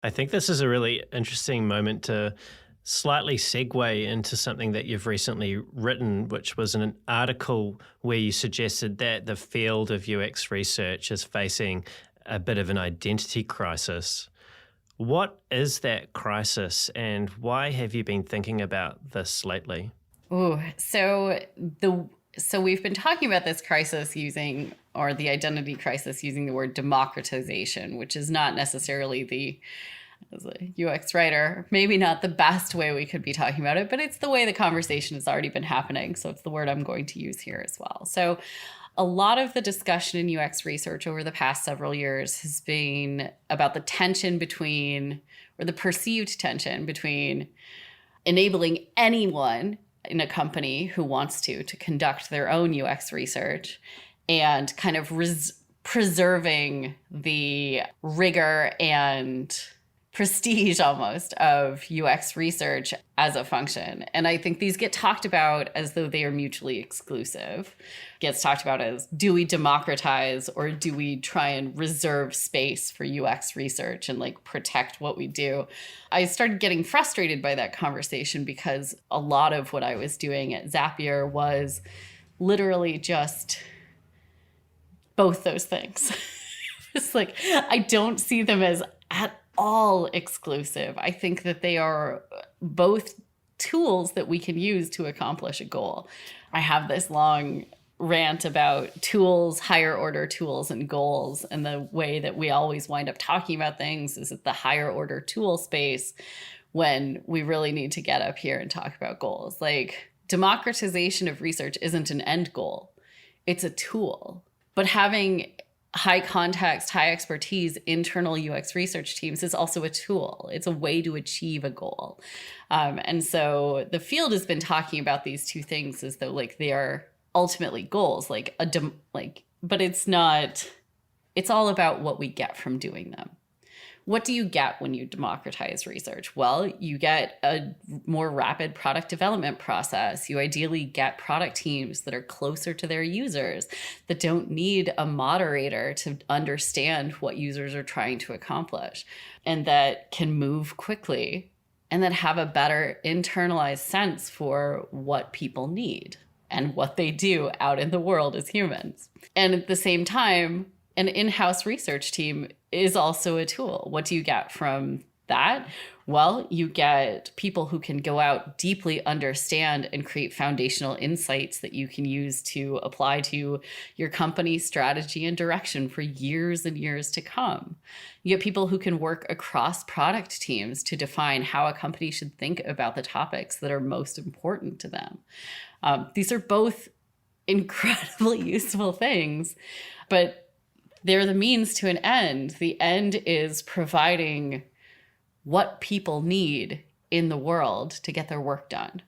I think this is a really interesting moment to slightly segue into something that you've recently written, which was an article where you suggested that the field of UX research is facing a bit of an identity crisis. What is that crisis, and why have you been thinking about this lately? Ooh, so we've been talking about this crisis using, or the identity crisis using the word democratization, which is not necessarily the, as a UX writer, maybe not the best way we could be talking about it, but it's the way the conversation has already been happening. So it's the word I'm going to use here as well. So a lot of the discussion in UX research over the past several years has been about the tension between, or the perceived tension between enabling anyone in a company who wants to conduct their own UX research and kind of preserving the rigor and prestige almost of UX research as a function. And I think these get talked about as though they are mutually exclusive. Gets talked about as, do we democratize or do we try and reserve space for UX research and like protect what we do? I started getting frustrated by that conversation because a lot of what I was doing at Zapier was literally just both those things. It's like, I don't see them as at all exclusive. I think that they are both tools that we can use to accomplish a goal. I have this long rant about tools, higher order tools and goals. And the way that we always wind up talking about things is at the higher order tool space when we really need to get up here and talk about goals. Like democratization of research isn't an end goal. It's a tool. But having high context, high expertise internal UX research teams is also a tool. It's a way to achieve a goal. And so the field has been talking about these two things as though like they are ultimately goals, but it's not, it's all about what we get from doing them. What do you get when you democratize research? Well, you get a more rapid product development process. You ideally get product teams that are closer to their users, that don't need a moderator to understand what users are trying to accomplish, and that can move quickly and that have a better internalized sense for what people need and what they do out in the world as humans. And at the same time, an in-house research team is also a tool. What do you get from that? Well, you get people who can go out, deeply understand, and create foundational insights that you can use to apply to your company's strategy and direction for years and years to come. You get people who can work across product teams to define how a company should think about the topics that are most important to them. These are both incredibly useful things, but they're the means to an end. The end is providing what people need in the world to get their work done.